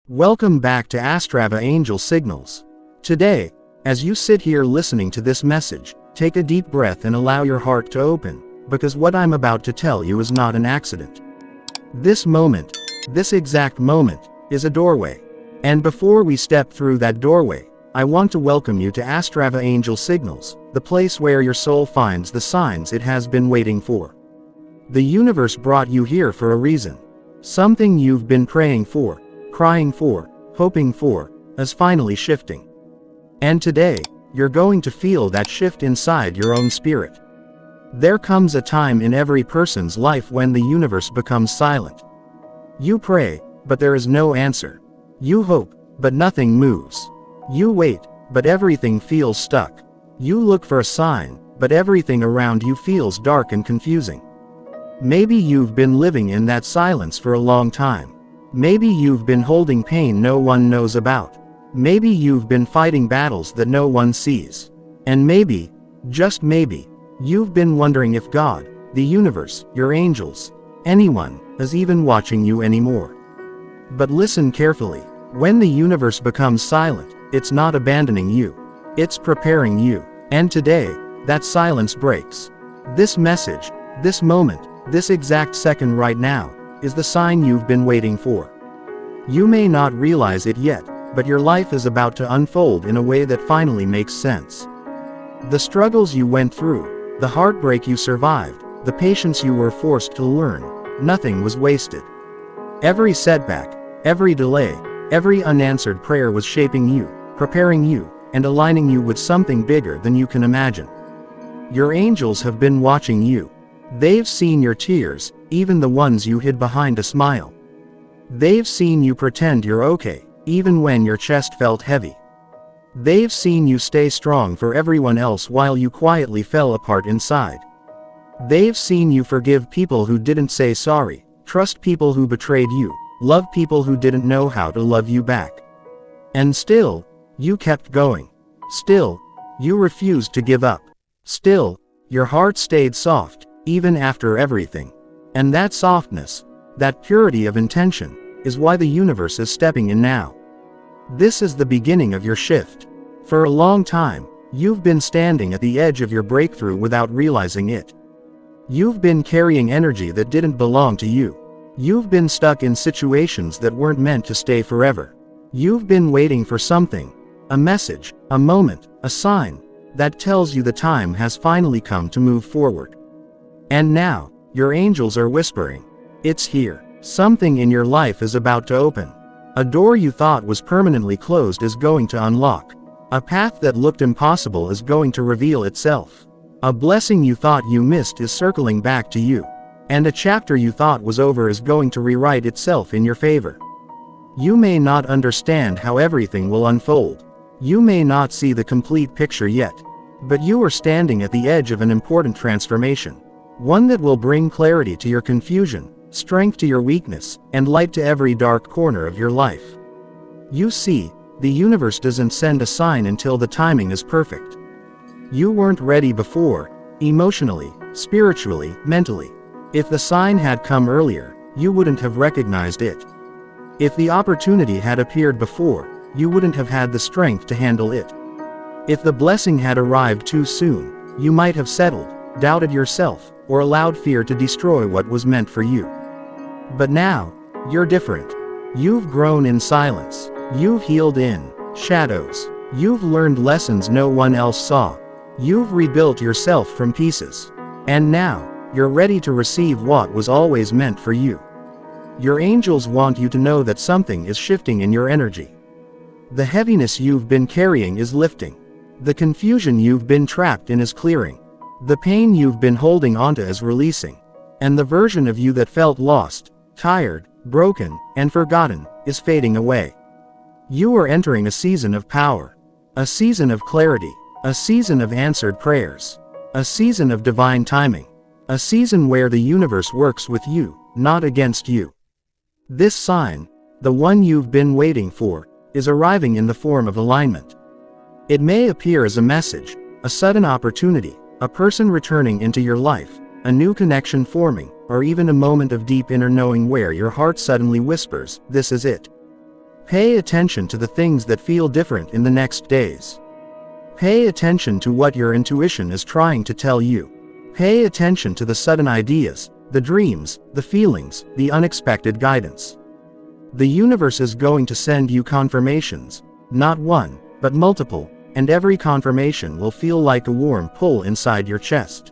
Welcome back to Astrava Angel Signals. Today, as you sit here listening to this message, take a deep breath and allow your heart to open, because what I'm about to tell you is not an accident. This moment, this exact moment, is a doorway. And before we step through that doorway, I want to welcome you to Astrava Angel Signals, the place where your soul finds the signs it has been waiting for. The universe brought you here for a reason. Something you've been praying for, crying for, hoping for, is finally shifting. And today, you're going to feel that shift inside your own spirit. There comes a time in every person's life when the universe becomes silent. You pray, but there is no answer. You hope, but nothing moves. You wait, but everything feels stuck. You look for a sign, but everything around you feels dark and confusing. Maybe you've been living in that silence for a long time. Maybe you've been holding pain no one knows about. Maybe you've been fighting battles that no one sees. And maybe, just maybe, you've been wondering if God, the universe, your angels, anyone, is even watching you anymore. But listen carefully. When the universe becomes silent, it's not abandoning you. It's preparing you. And today, that silence breaks. This message, this moment, this exact second right now, is the sign you've been waiting for. You may not realize it yet, but your life is about to unfold in a way that finally makes sense. The struggles you went through, the heartbreak you survived, the patience you were forced to learn, nothing was wasted. Every setback, every delay, every unanswered prayer was shaping you, preparing you, and aligning you with something bigger than you can imagine. Your angels have been watching you. They've seen your tears, even the ones you hid behind a smile. They've seen you pretend you're okay, even when your chest felt heavy. They've seen you stay strong for everyone else while you quietly fell apart inside. They've seen you forgive people who didn't say sorry, trust people who betrayed you, love people who didn't know how to love you back. And still, you kept going. Still, you refused to give up. Still, your heart stayed soft, even after everything. And that softness, that purity of intention, is why the universe is stepping in now. This is the beginning of your shift. For a long time, you've been standing at the edge of your breakthrough without realizing it. You've been carrying energy that didn't belong to you. You've been stuck in situations that weren't meant to stay forever. You've been waiting for something, a message, a moment, a sign, that tells you the time has finally come to move forward. And now, your angels are whispering, it's here. Something in your life is about to open. A door you thought was permanently closed is going to unlock. A path that looked impossible is going to reveal itself. A blessing you thought you missed is circling back to you. And a chapter you thought was over is going to rewrite itself in your favor. You may not understand how everything will unfold. You may not see the complete picture yet. But you are standing at the edge of an important transformation. One that will bring clarity to your confusion, strength to your weakness, and light to every dark corner of your life. You see, the universe doesn't send a sign until the timing is perfect. You weren't ready before, emotionally, spiritually, mentally. If the sign had come earlier, you wouldn't have recognized it. If the opportunity had appeared before, you wouldn't have had the strength to handle it. If the blessing had arrived too soon, you might have settled, doubted yourself, or allowed fear to destroy what was meant for you. But now, you're different. You've grown in silence. You've healed in shadows. You've learned lessons no one else saw. You've rebuilt yourself from pieces. And now, you're ready to receive what was always meant for you. Your angels want you to know that something is shifting in your energy. The heaviness you've been carrying is lifting. The confusion you've been trapped in is clearing. The pain you've been holding onto is releasing. And the version of you that felt lost, tired, broken, and forgotten, is fading away. You are entering a season of power. A season of clarity. A season of answered prayers. A season of divine timing. A season where the universe works with you, not against you. This sign, the one you've been waiting for, is arriving in the form of alignment. It may appear as a message, a sudden opportunity, a person returning into your life, a new connection forming, or even a moment of deep inner knowing where your heart suddenly whispers, this is it. Pay attention to the things that feel different in the next days. Pay attention to what your intuition is trying to tell you. Pay attention to the sudden ideas, the dreams, the feelings, the unexpected guidance. The universe is going to send you confirmations, not one, but multiple, and every confirmation will feel like a warm pull inside your chest.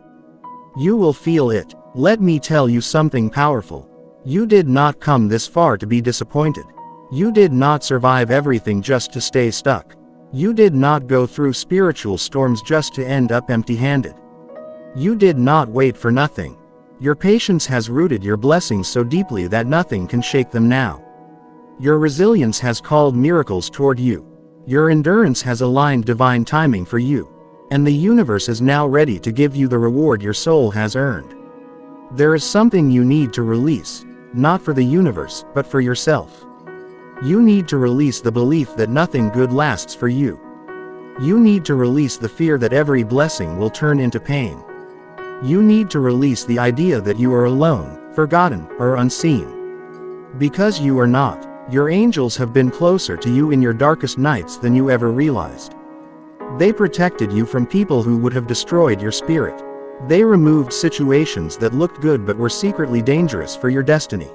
You will feel it. Let me tell you something powerful. You did not come this far to be disappointed. You did not survive everything just to stay stuck. You did not go through spiritual storms just to end up empty-handed. You did not wait for nothing. Your patience has rooted your blessings so deeply that nothing can shake them now. Your resilience has called miracles toward you. Your endurance has aligned divine timing for you. And the universe is now ready to give you the reward your soul has earned. There is something you need to release, not for the universe, but for yourself. You need to release the belief that nothing good lasts for you. You need to release the fear that every blessing will turn into pain. You need to release the idea that you are alone, forgotten, or unseen. Because you are not. Your angels have been closer to you in your darkest nights than you ever realized. They protected you from people who would have destroyed your spirit. They removed situations that looked good but were secretly dangerous for your destiny.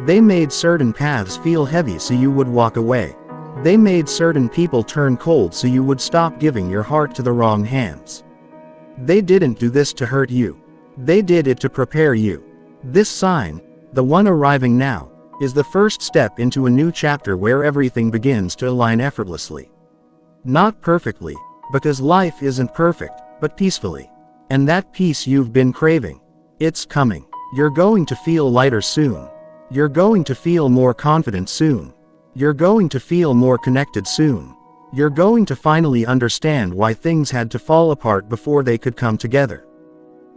They made certain paths feel heavy so you would walk away. They made certain people turn cold so you would stop giving your heart to the wrong hands. They didn't do this to hurt you. They did it to prepare you. This sign, the one arriving now, is the first step into a new chapter where everything begins to align effortlessly. Not perfectly, because life isn't perfect, but peacefully. And that peace you've been craving, it's coming. You're going to feel lighter soon. You're going to feel more confident soon. You're going to feel more connected soon. You're going to finally understand why things had to fall apart before they could come together.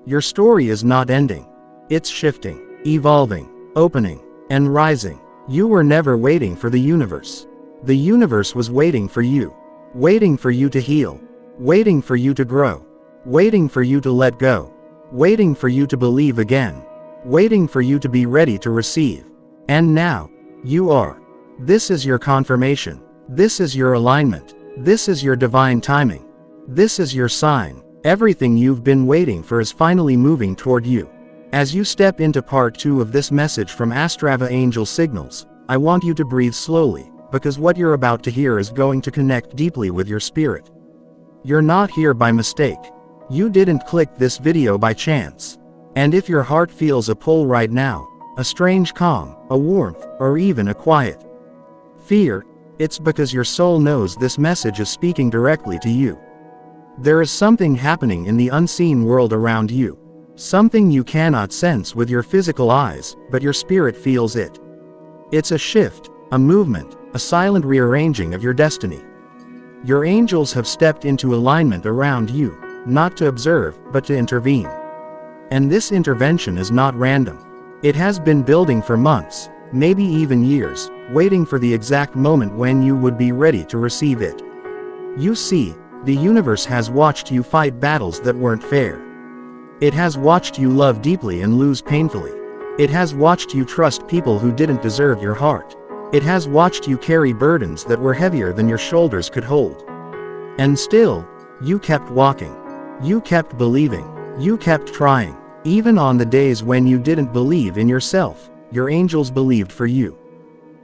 Your story is not ending. It's shifting, evolving, opening, and rising. You were never waiting for the universe. The universe was waiting for you. Waiting for you to heal. Waiting for you to grow. Waiting for you to let go. Waiting for you to believe again. Waiting for you to be ready to receive. And now, you are. This is your confirmation. This is your alignment. This is your divine timing. This is your sign. Everything you've been waiting for is finally moving toward you. As you step into part 2 of this message from Astrava Angel Signals, I want you to breathe slowly, because what you're about to hear is going to connect deeply with your spirit. You're not here by mistake. You didn't click this video by chance. And if your heart feels a pull right now, a strange calm, a warmth, or even a quiet fear, it's because your soul knows this message is speaking directly to you. There is something happening in the unseen world around you. Something you cannot sense with your physical eyes, but your spirit feels it. It's a shift, a movement, a silent rearranging of your destiny. Your angels have stepped into alignment around you, not to observe, but to intervene. And this intervention is not random. It has been building for months, maybe even years, waiting for the exact moment when you would be ready to receive it. You see, the universe has watched you fight battles that weren't fair. It has watched you love deeply and lose painfully. It has watched you trust people who didn't deserve your heart. It has watched you carry burdens that were heavier than your shoulders could hold. And still, you kept walking. You kept believing. You kept trying. Even on the days when you didn't believe in yourself, your angels believed for you.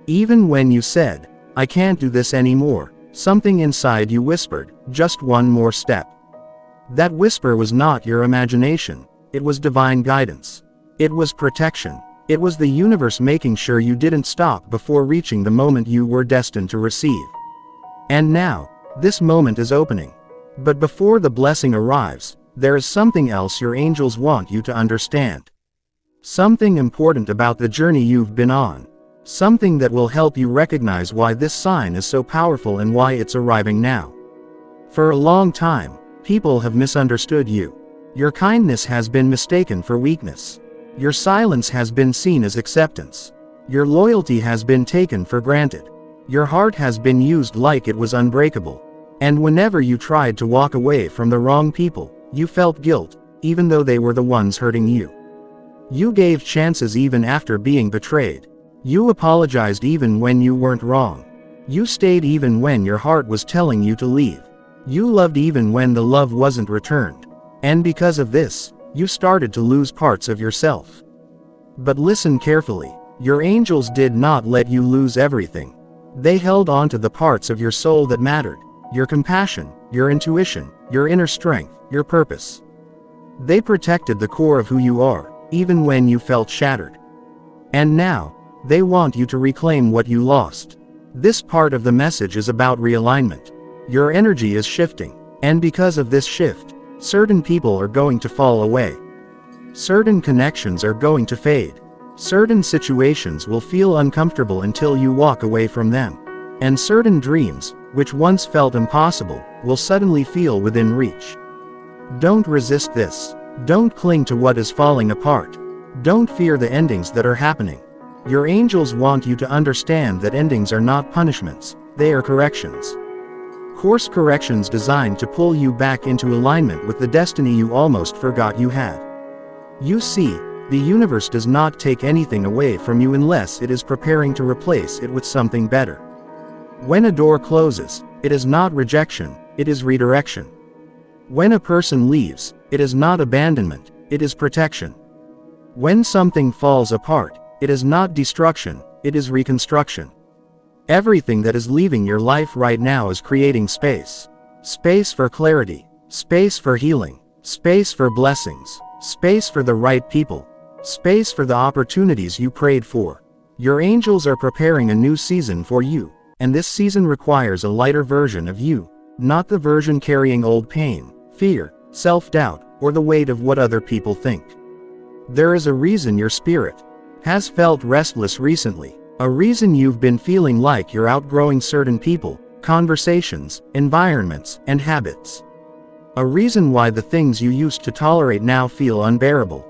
Even when you said, "I can't do this anymore," something inside you whispered, "Just one more step." That whisper was not your imagination. It was divine guidance. It was protection. It was the universe making sure you didn't stop before reaching the moment you were destined to receive. And now, this moment is opening. But before the blessing arrives, there is something else your angels want you to understand. Something important about the journey you've been on. Something that will help you recognize why this sign is so powerful and why it's arriving now. For a long time, people have misunderstood you. Your kindness has been mistaken for weakness. Your silence has been seen as acceptance. Your loyalty has been taken for granted. Your heart has been used like it was unbreakable. And whenever you tried to walk away from the wrong people, you felt guilt, even though they were the ones hurting you. You gave chances even after being betrayed. You apologized even when you weren't wrong. You stayed even when your heart was telling you to leave. You loved even when the love wasn't returned. And because of this, you started to lose parts of yourself. But listen carefully. Your angels did not let you lose everything. They held on to the parts of your soul that mattered: your compassion, your intuition, your inner strength, your purpose. They protected the core of who you are, even when you felt shattered. And now, they want you to reclaim what you lost. This part of the message is about realignment. Your energy is shifting, and because of this shift, certain people are going to fall away. Certain connections are going to fade. Certain situations will feel uncomfortable until you walk away from them. And certain dreams, which once felt impossible, will suddenly feel within reach. Don't resist this. Don't cling to what is falling apart. Don't fear the endings that are happening. Your angels want you to understand that endings are not punishments, they are corrections. Course corrections designed to pull you back into alignment with the destiny you almost forgot you had. You see, the universe does not take anything away from you unless it is preparing to replace it with something better. When a door closes, it is not rejection, it is redirection. When a person leaves, it is not abandonment, it is protection. When something falls apart, it is not destruction, it is reconstruction. Everything that is leaving your life right now is creating space. Space for clarity, space for healing, space for blessings, space for the right people, space for the opportunities you prayed for. Your angels are preparing a new season for you, and this season requires a lighter version of you, not the version carrying old pain, fear, self-doubt, or the weight of what other people think. There is a reason your spirit has felt restless recently, a reason you've been feeling like you're outgrowing certain people, conversations, environments, and habits. A reason why the things you used to tolerate now feel unbearable.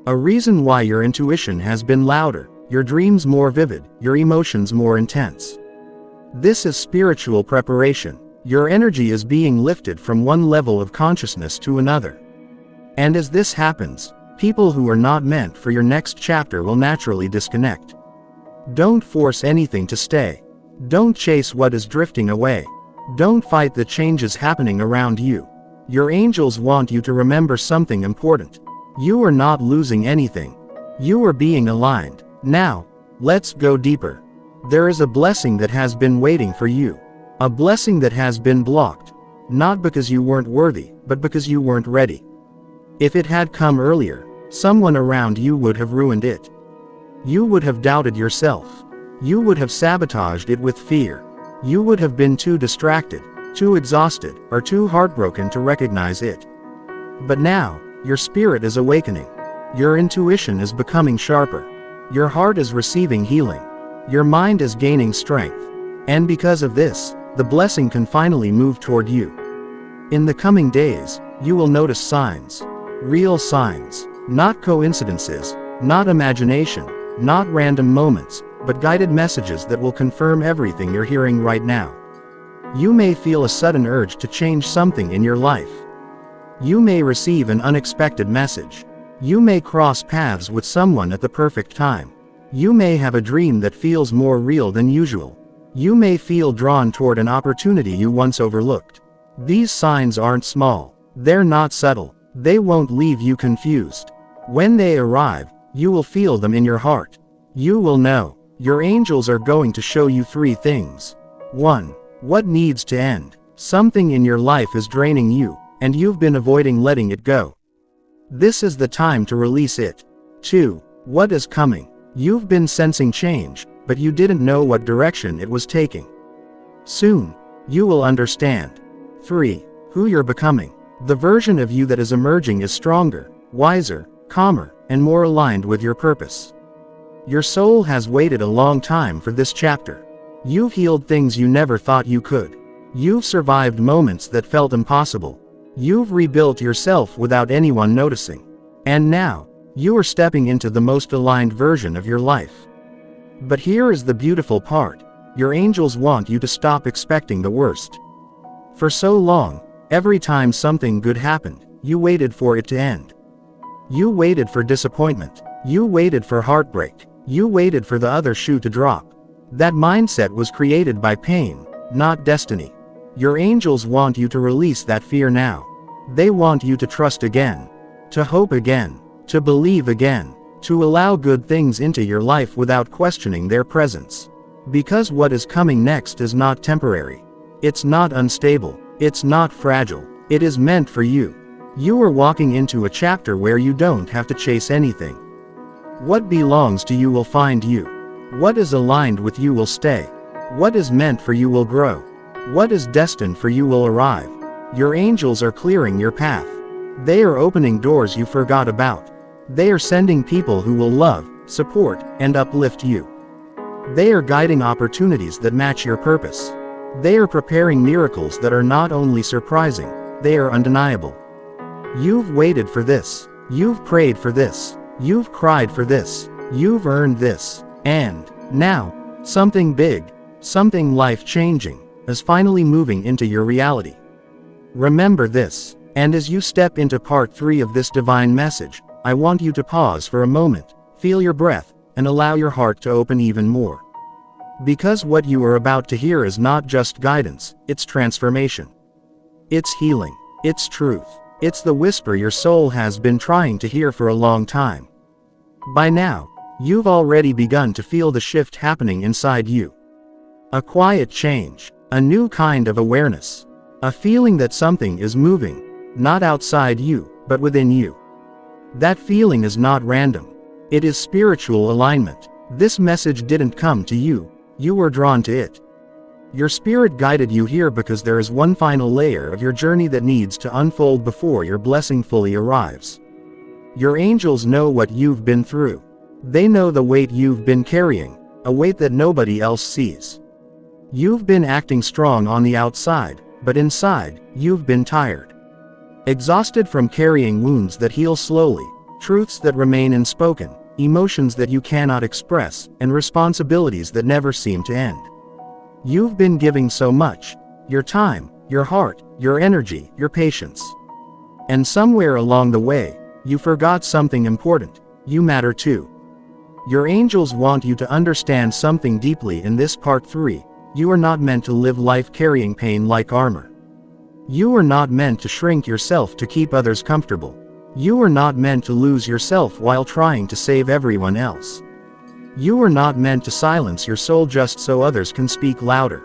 A reason why your intuition has been louder, your dreams more vivid, your emotions more intense. This is spiritual preparation. Your energy is being lifted from one level of consciousness to another. And as this happens, people who are not meant for your next chapter will naturally disconnect. Don't force anything to stay. Don't chase what is drifting away. Don't fight the changes happening around you. Your angels want you to remember something important. You are not losing anything. You are being aligned. Now, let's go deeper. There is a blessing that has been waiting for you. A blessing that has been blocked. Not because you weren't worthy, but because you weren't ready. If it had come earlier, someone around you would have ruined it. You would have doubted yourself. You would have sabotaged it with fear. You would have been too distracted, too exhausted, or too heartbroken to recognize it. But now, your spirit is awakening. Your intuition is becoming sharper. Your heart is receiving healing. Your mind is gaining strength. And because of this, the blessing can finally move toward you. In the coming days, you will notice signs. Real signs. Not coincidences, not imagination, not random moments, but guided messages that will confirm everything you're hearing right now. You may feel a sudden urge to change something in your life. You may receive an unexpected message. You may cross paths with someone at the perfect time. You may have a dream that feels more real than usual. You may feel drawn toward an opportunity you once overlooked. These signs aren't small. They're not subtle. They won't leave you confused. When they arrive, you will feel them in your heart. You will know. Your angels are going to show you 3 things. 1. What needs to end? Something in your life is draining you, and you've been avoiding letting it go. This is the time to release it. 2. What is coming? You've been sensing change, but you didn't know what direction it was taking. Soon, you will understand. 3. Who you're becoming. The version of you that is emerging is stronger, wiser, calmer, and more aligned with your purpose. Your soul has waited a long time for this chapter. You've healed things you never thought you could. You've survived moments that felt impossible. You've rebuilt yourself without anyone noticing. And now, you are stepping into the most aligned version of your life. But here is the beautiful part. Your angels want you to stop expecting the worst. For so long, every time something good happened, you waited for it to end. You waited for disappointment. You waited for heartbreak. You waited for the other shoe to drop. That mindset was created by pain, not destiny. Your angels want you to release that fear now. They want you to trust again, to hope again, to believe again, to allow good things into your life without questioning their presence. Because what is coming next is not temporary. It's not unstable. It's not fragile. It is meant for you. You are walking into a chapter where you don't have to chase anything. What belongs to you will find you. What is aligned with you will stay. What is meant for you will grow. What is destined for you will arrive. Your angels are clearing your path. They are opening doors you forgot about. They are sending people who will love, support, and uplift you. They are guiding opportunities that match your purpose. They are preparing miracles that are not only surprising, they are undeniable. You've waited for this. You've prayed for this. You've cried for this. You've earned this. And now, something big, something life-changing, is finally moving into your reality. Remember this, and as you step into part 3 of this divine message, I want you to pause for a moment, feel your breath, and allow your heart to open even more. Because what you are about to hear is not just guidance, it's transformation. It's healing. It's truth. It's the whisper your soul has been trying to hear for a long time. By now, you've already begun to feel the shift happening inside you. A quiet change, a new kind of awareness, a feeling that something is moving, not outside you, but within you. That feeling is not random. It is spiritual alignment. This message didn't come to you, you were drawn to it. Your spirit guided you here because there is one final layer of your journey that needs to unfold before your blessing fully arrives. Your angels know what you've been through. They know the weight you've been carrying, a weight that nobody else sees. You've been acting strong on the outside, but inside, you've been tired. Exhausted from carrying wounds that heal slowly, truths that remain unspoken, emotions that you cannot express, and responsibilities that never seem to end. You've been giving so much, your time, your heart, your energy, your patience. And somewhere along the way, you forgot something important. You matter too. Your angels want you to understand something deeply in this part 3. You are not meant to live life carrying pain like armor. You are not meant to shrink yourself to keep others comfortable. You are not meant to lose yourself while trying to save everyone else. You are not meant to silence your soul just so others can speak louder.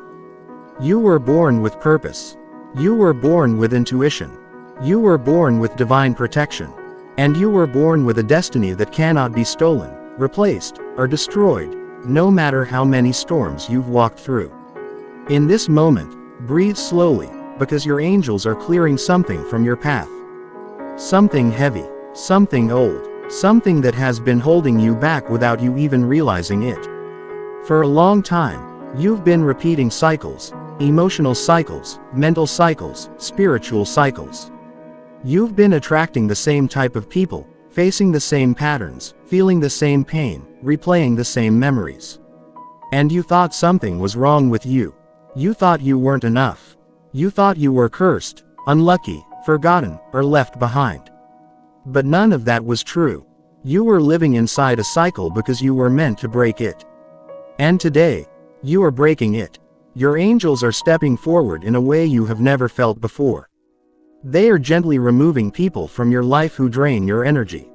You were born with purpose. You were born with intuition. You were born with divine protection. And you were born with a destiny that cannot be stolen, replaced, or destroyed, no matter how many storms you've walked through. In this moment, breathe slowly, because your angels are clearing something from your path. Something heavy, something old, something that has been holding you back without you even realizing it. For a long time, you've been repeating cycles, emotional cycles, mental cycles, spiritual cycles. You've been attracting the same type of people, facing the same patterns, feeling the same pain, replaying the same memories. And you thought something was wrong with you. You thought you weren't enough. You thought you were cursed, unlucky, forgotten, or left behind. But none of that was true. You were living inside a cycle because you were meant to break it. And today, you are breaking it. Your angels are stepping forward in a way you have never felt before. They are gently removing people from your life who drain your energy.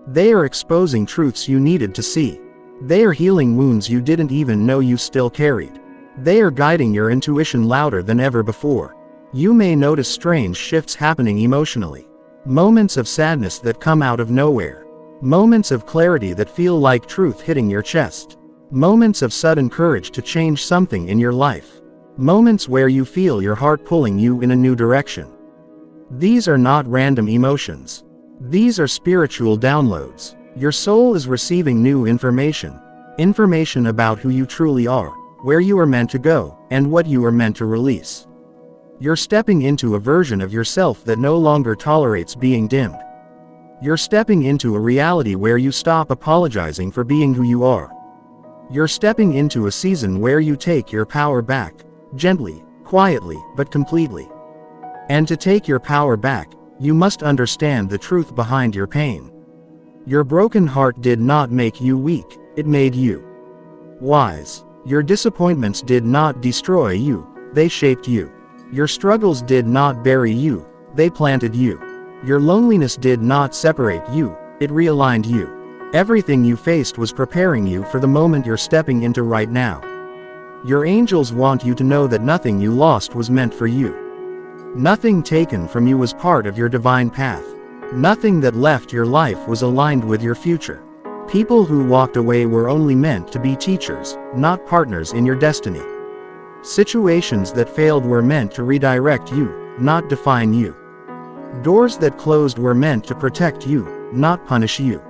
They are exposing truths you needed to see. They are healing wounds you didn't even know you still carried. They are guiding your intuition louder than ever before. You may notice strange shifts happening emotionally. Moments of sadness that come out of nowhere. Moments of clarity that feel like truth hitting your chest. Moments of sudden courage to change something in your life. Moments where you feel your heart pulling you in a new direction. These are not random emotions. These are spiritual downloads. Your soul is receiving new information. Information about who you truly are, where you are meant to go, and what you are meant to release. You're stepping into a version of yourself that no longer tolerates being dimmed. You're stepping into a reality where you stop apologizing for being who you are. You're stepping into a season where you take your power back, gently, quietly, but completely. And to take your power back, you must understand the truth behind your pain. Your broken heart did not make you weak, it made you wise. Your disappointments did not destroy you, they shaped you. Your struggles did not bury you, they planted you. Your loneliness did not separate you, it realigned you. Everything you faced was preparing you for the moment you're stepping into right now. Your angels want you to know that nothing you lost was meant for you. Nothing taken from you was part of your divine path. Nothing that left your life was aligned with your future. People who walked away were only meant to be teachers, not partners in your destiny. Situations that failed were meant to redirect you, not define you. Doors that closed were meant to protect you, not punish you.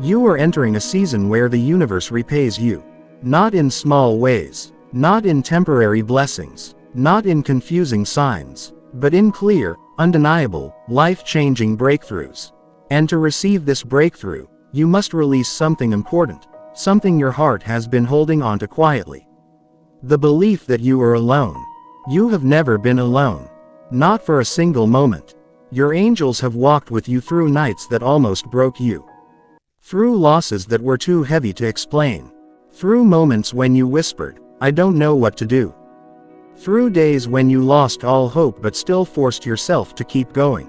You are entering a season where the universe repays you. Not in small ways, not in temporary blessings, not in confusing signs, but in clear, undeniable, life-changing breakthroughs. And to receive this breakthrough, you must release something important, something your heart has been holding on to quietly. The belief that you are alone. You have never been alone. Not for a single moment. Your angels have walked with you through nights that almost broke you. Through losses that were too heavy to explain. Through moments when you whispered, "I don't know what to do." Through days when you lost all hope but still forced yourself to keep going.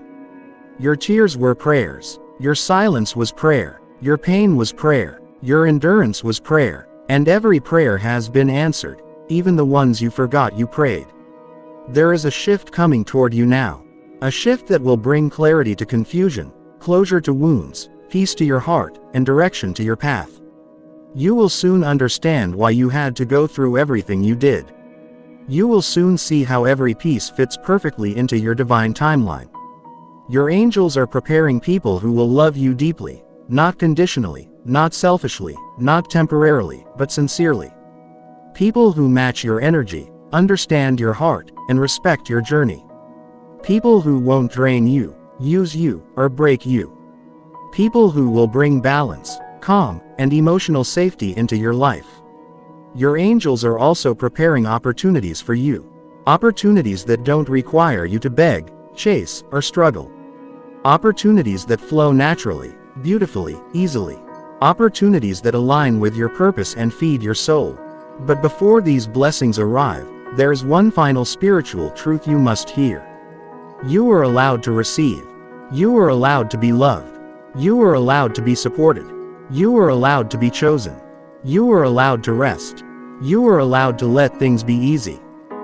Your tears were prayers. Your silence was prayer. Your pain was prayer. Your endurance was prayer. And every prayer has been answered, even the ones you forgot you prayed. There is a shift coming toward you now. A shift that will bring clarity to confusion, closure to wounds, peace to your heart, and direction to your path. You will soon understand why you had to go through everything you did. You will soon see how every piece fits perfectly into your divine timeline. Your angels are preparing people who will love you deeply, not conditionally, not selfishly, not temporarily, but sincerely. People who match your energy, understand your heart, and respect your journey. People who won't drain you, use you, or break you. People who will bring balance, calm, and emotional safety into your life. Your angels are also preparing opportunities for you. Opportunities that don't require you to beg, chase, or struggle. Opportunities that flow naturally, beautifully, easily. Opportunities that align with your purpose and feed your soul. But before these blessings arrive, there is one final spiritual truth you must hear. You are allowed to receive. You are allowed to be loved. You are allowed to be supported. You are allowed to be chosen. You are allowed to rest. You are allowed to let things be easy.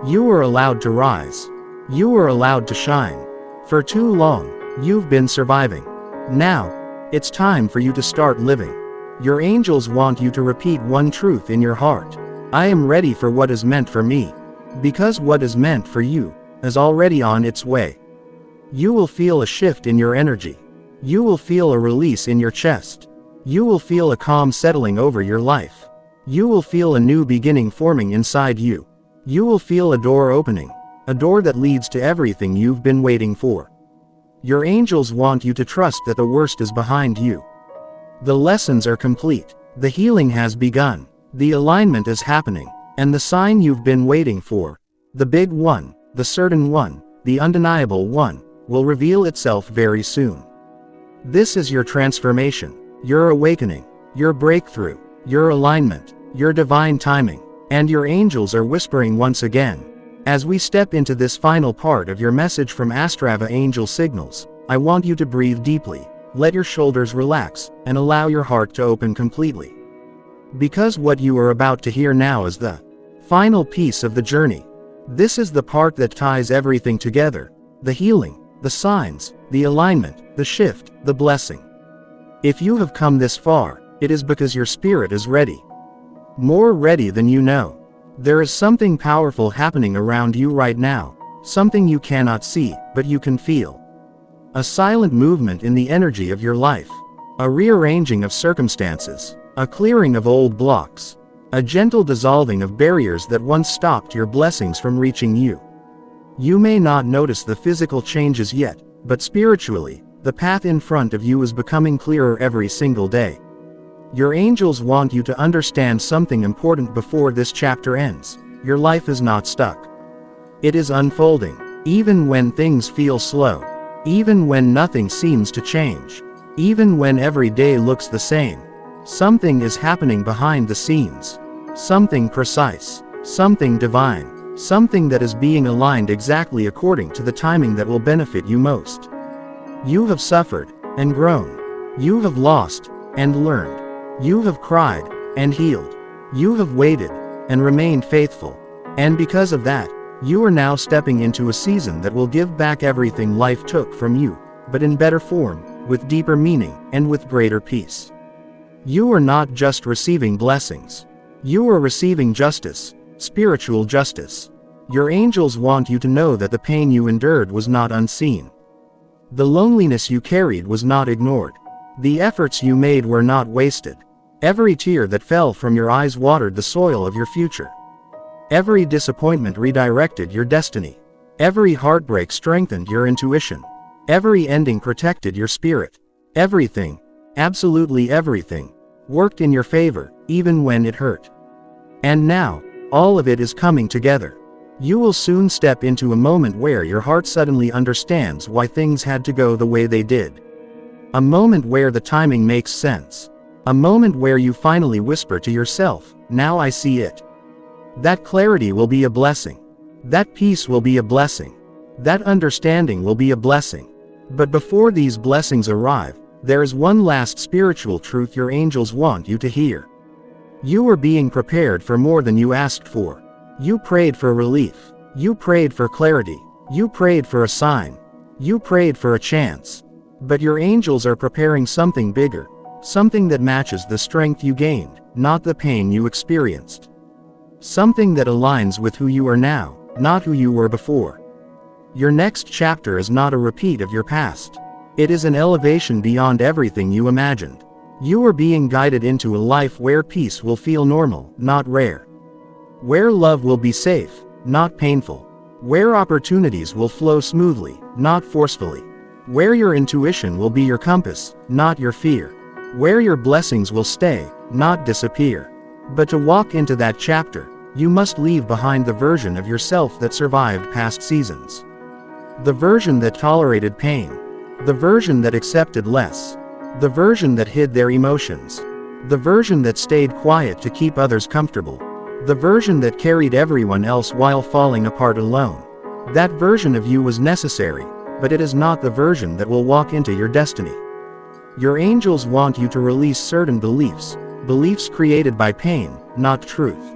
You are allowed to rise. You are allowed to shine. For too long, you've been surviving. Now, it's time for you to start living. Your angels want you to repeat one truth in your heart. I am ready for what is meant for me. Because what is meant for you is already on its way. You will feel a shift in your energy. You will feel a release in your chest. You will feel a calm settling over your life. You will feel a new beginning forming inside you. You will feel a door opening, a door that leads to everything you've been waiting for. Your angels want you to trust that the worst is behind you. The lessons are complete. The healing has begun. The alignment is happening. And the sign you've been waiting for, the big one, the certain one, the undeniable one, will reveal itself very soon. This is your transformation, your awakening, your breakthrough, your alignment, your divine timing, and your angels are whispering once again. As we step into this final part of your message from Astrava Angel Signals, I want you to breathe deeply, let your shoulders relax, and allow your heart to open completely. Because what you are about to hear now is the final piece of the journey. This is the part that ties everything together: the healing, the signs, the alignment, the shift, the blessing. If you have come this far, it is because your spirit is ready. More ready than you know. There is something powerful happening around you right now, something you cannot see, but you can feel. A silent movement in the energy of your life. A rearranging of circumstances. A clearing of old blocks. A gentle dissolving of barriers that once stopped your blessings from reaching you. You may not notice the physical changes yet, but spiritually, the path in front of you is becoming clearer every single day. Your angels want you to understand something important before this chapter ends. Your life is not stuck. It is unfolding, even when things feel slow, even when nothing seems to change, even when every day looks the same. Something is happening behind the scenes. something precise, something divine, something that is being aligned exactly according to the timing that will benefit you most. You have suffered and grown. You have lost and learned. You have cried and healed. You have waited and remained faithful. And because of that, you are now stepping into a season that will give back everything life took from you, but in better form, with deeper meaning, and with greater peace. You are not just receiving blessings. You are receiving justice, spiritual justice. Your angels want you to know that the pain you endured was not unseen. The loneliness you carried was not ignored. The efforts you made were not wasted. Every tear that fell from your eyes watered the soil of your future. Every disappointment redirected your destiny. Every heartbreak strengthened your intuition. Every ending protected your spirit. Everything, absolutely everything, worked in your favor, even when it hurt. And now, all of it is coming together. You will soon step into a moment where your heart suddenly understands why things had to go the way they did. A moment where the timing makes sense. A moment where you finally whisper to yourself, "Now I see it." That clarity will be a blessing. That peace will be a blessing. That understanding will be a blessing. But before these blessings arrive, there is one last spiritual truth your angels want you to hear. You are being prepared for more than you asked for. You prayed for relief. You prayed for clarity. You prayed for a sign. You prayed for a chance. But your angels are preparing something bigger, something that matches the strength you gained, not the pain you experienced. Something that aligns with who you are now, not who you were before. Your next chapter is not a repeat of your past. It is an elevation beyond everything you imagined. You are being guided into a life where peace will feel normal, not rare. Where love will be safe, not painful. Where opportunities will flow smoothly, not forcefully. Where your intuition will be your compass, not your fear. Where your blessings will stay, not disappear. But to walk into that chapter, you must leave behind the version of yourself that survived past seasons. The version that tolerated pain. The version that accepted less. The version that hid their emotions. The version that stayed quiet to keep others comfortable. The version that carried everyone else while falling apart alone. That version of you was necessary, but it is not the version that will walk into your destiny. Your angels want you to release certain beliefs, beliefs created by pain, not truth.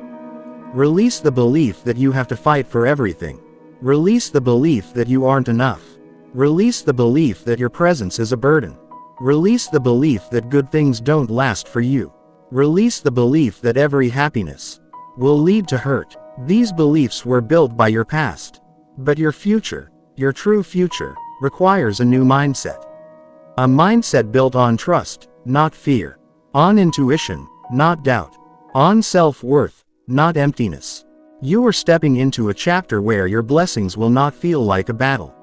Release the belief that you have to fight for everything. Release the belief that you aren't enough. Release the belief that your presence is a burden. Release the belief that good things don't last for you. Release the belief that every happiness will lead to hurt. These beliefs were built by your past. But your future, your true future, requires a new mindset. A mindset built on trust, not fear. On intuition, not doubt. On self-worth, not emptiness. You are stepping into a chapter where your blessings will not feel like a battle.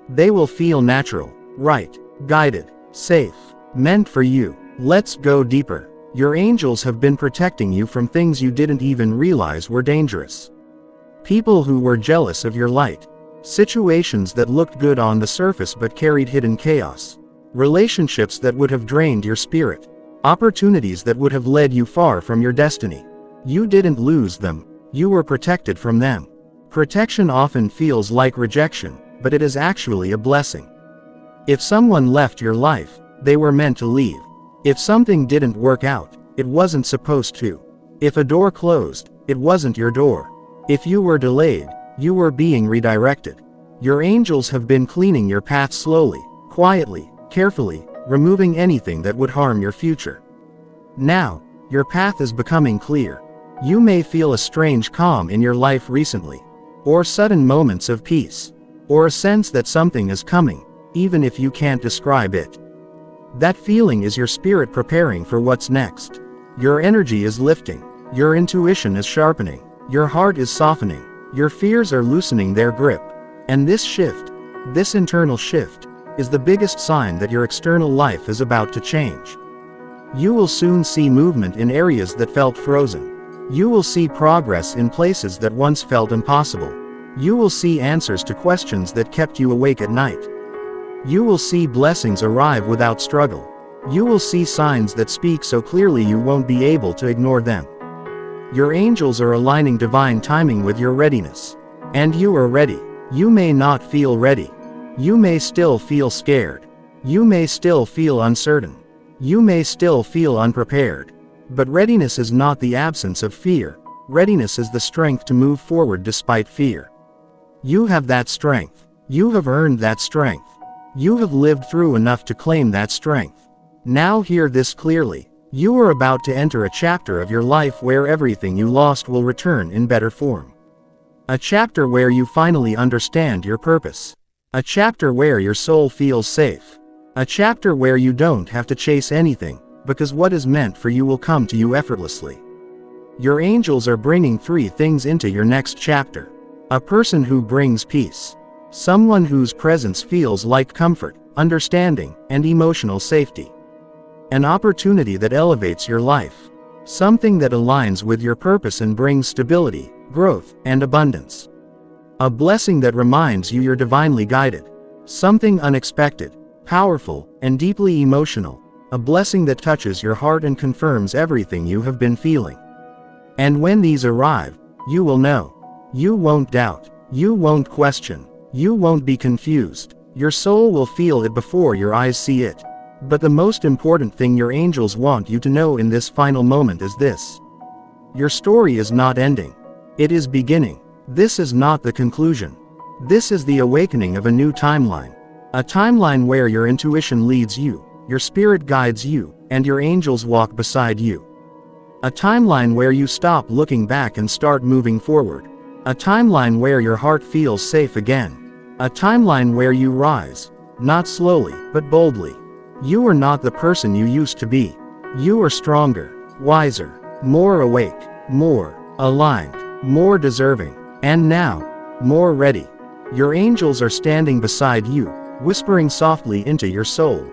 They will feel natural, right, guided, safe, meant for you. Let's go deeper. Your angels have been protecting you from things you didn't even realize were dangerous. People who were jealous of your light. Situations that looked good on the surface but carried hidden chaos. Relationships that would have drained your spirit. Opportunities that would have led you far from your destiny. You didn't lose them, you were protected from them. Protection often feels like rejection, but it is actually a blessing. If someone left your life, they were meant to leave. If something didn't work out, it wasn't supposed to. If a door closed, it wasn't your door. If you were delayed, you were being redirected. Your angels have been cleaning your path slowly, quietly, carefully, removing anything that would harm your future. Now, your path is becoming clear. You may feel a strange calm in your life recently, or sudden moments of peace, or a sense that something is coming, even if you can't describe it. That feeling is your spirit preparing for what's next. Your energy is lifting, your intuition is sharpening, your heart is softening, your fears are loosening their grip. And this shift, this internal shift, is the biggest sign that your external life is about to change. You will soon see movement in areas that felt frozen. You will see progress in places that once felt impossible. You will see answers to questions that kept you awake at night. You will see blessings arrive without struggle. You will see signs that speak so clearly you won't be able to ignore them. Your angels are aligning divine timing with your readiness. And you are ready. You may not feel ready. You may still feel scared. You may still feel uncertain. You may still feel unprepared. But readiness is not the absence of fear. Readiness is the strength to move forward despite fear. You have that strength. You have earned that strength. You have lived through enough to claim that strength. Now hear this clearly. You are about to enter a chapter of your life where everything you lost will return in better form. A chapter where you finally understand your purpose. A chapter where your soul feels safe. A chapter where you don't have to chase anything, because what is meant for you will come to you effortlessly. Your angels are bringing 3 things into your next chapter. A person who brings peace. Someone whose presence feels like comfort, understanding, and emotional safety. An opportunity that elevates your life. Something that aligns with your purpose and brings stability, growth, and abundance. A blessing that reminds you you're divinely guided. Something unexpected, powerful, and deeply emotional. A blessing that touches your heart and confirms everything you have been feeling. And when these arrive, you will know. You won't doubt. You won't question. You won't be confused. Your soul will feel it before your eyes see it. But the most important thing your angels want you to know in this final moment is this. Your story is not ending. It is beginning. This is not the conclusion. This is the awakening of a new timeline. A timeline where your intuition leads you, your spirit guides you, and your angels walk beside you. A timeline where you stop looking back and start moving forward. A timeline where your heart feels safe again. A timeline where you rise, not slowly, but boldly. You are not the person you used to be. You are stronger, wiser, more awake, more aligned, more deserving, and now, more ready. Your angels are standing beside you, whispering softly into your soul.